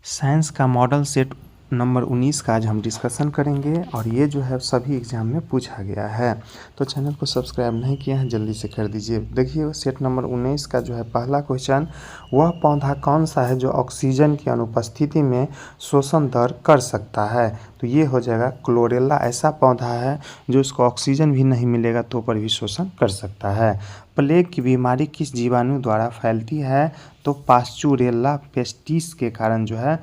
Science का model set number 19 का आज हम डिस्कशन करेंगे और ये जो है सभी एग्जाम में पूछा गया है। तो चैनल को सब्सक्राइब नहीं किया है जल्दी से कर दीजिए। देखिए सेट नंबर 19 का जो है पहला क्वेश्चन, वह पौधा कौन सा है जो ऑक्सीजन की अनुपस्थिति में शोषण दर कर सकता है। तो ये हो जाएगा क्लोरेला। ऐसा पौधा है जो उसको ऑक्सीजन भी नहीं मिलेगा तो पर भी शोषण कर सकता है। प्लेग की बीमारी किस जीवाणु द्वारा फैलती है। तो पास्चुरेला पेस्टिस के कारण जो है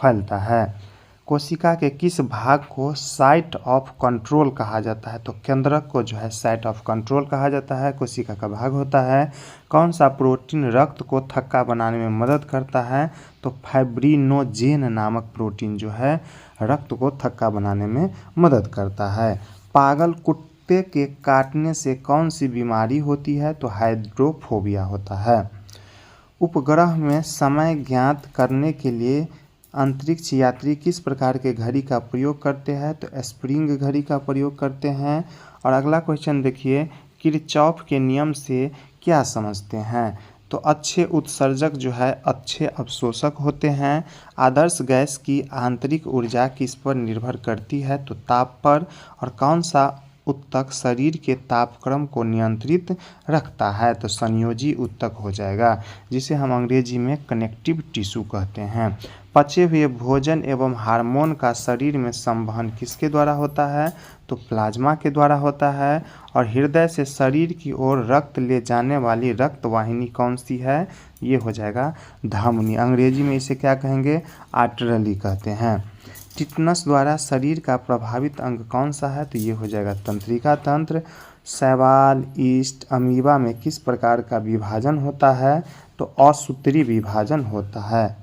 फैलता है। कोशिका के किस भाग को साइट ऑफ कंट्रोल कहा जाता है। तो केंद्रक को जो है साइट ऑफ कंट्रोल कहा जाता है, कोशिका का भाग होता है। कौन सा प्रोटीन रक्त को थक्का बनाने में मदद करता है। तो फाइब्रिनोजेन नामक प्रोटीन जो है रक्त को थक्का बनाने में मदद करता है। पागल कुत्ते के काटने से कौन सी बीमारी होती है। तो हाइड्रोफोबिया होता है। उपग्रह में समय ज्ञात करने के लिए अंतरिक्ष यात्री किस प्रकार के घड़ी का प्रयोग करते हैं। तो स्प्रिंग घड़ी का प्रयोग करते हैं। और अगला क्वेश्चन देखिए, किरचॉफ के नियम से क्या समझते हैं। तो अच्छे उत्सर्जक जो है अच्छे अवशोषक होते हैं। आदर्श गैस की आंतरिक ऊर्जा किस पर निर्भर करती है। तो ताप पर। और कौन सा उत्तक शरीर के तापक्रम को नियंत्रित रखता है। तो संयोजी उत्तक हो जाएगा, जिसे हम अंग्रेजी में कनेक्टिव टिश्यू कहते हैं। पचे हुए भोजन एवं हार्मोन का शरीर में संवहन किसके द्वारा होता है। तो प्लाज्मा के द्वारा होता है। और हृदय से शरीर की ओर रक्त ले जाने वाली रक्त वाहिनी कौन सी है। ये हो जाएगा धमनी। अंग्रेजी में इसे क्या कहेंगे, आर्टरी कहते हैं। टिटनस द्वारा शरीर का प्रभावित अंग कौन सा है। तो ये हो जाएगा तंत्रिका तंत्र। शैवाल, ईस्ट, अमीबा में किस प्रकार का विभाजन होता है। तो असूत्री विभाजन होता है।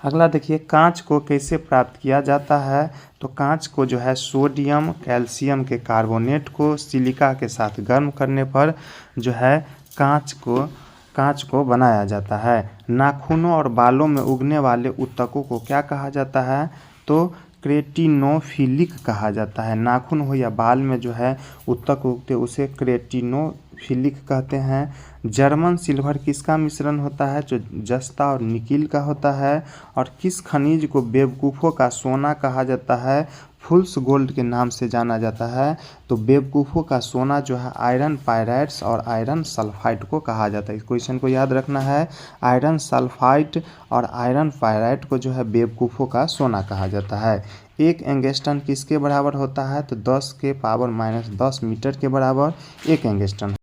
अगला देखिए, कांच को कैसे प्राप्त किया जाता है। तो कांच को जो है सोडियम कैल्शियम के कार्बोनेट को सिलिका के साथ गर्म करने पर जो है कांच को बनाया जाता है। नाखूनों और बालों में उगने वाले ऊतकों को क्या कहा जाता है। तो क्रेटिनोफिलिक कहा जाता है। नाखून हो या बाल में जो है ऊतक उगते उसे क्रेटिनोफिलिक कहते हैं। जर्मन सिल्वर किसका मिश्रण होता है। जो जस्ता और निकिल का होता है। और किस खनिज को बेवकूफ़ों का सोना कहा जाता है। फुल्स गोल्ड के नाम से जाना जाता है। तो बेवकूफ़ों का सोना जो है आयरन पायराइट्स और आयरन सल्फाइड को कहा जाता है। इस क्वेश्चन को याद रखना है। आयरन सल्फाइड और आयरन पायराइट को जो है बेवकूफ़ों का सोना कहा जाता है। एक एंगस्ट्रॉन किसके बराबर होता है। तो 10 के पावर -10 मीटर के बराबर एक एंगस्ट्रॉन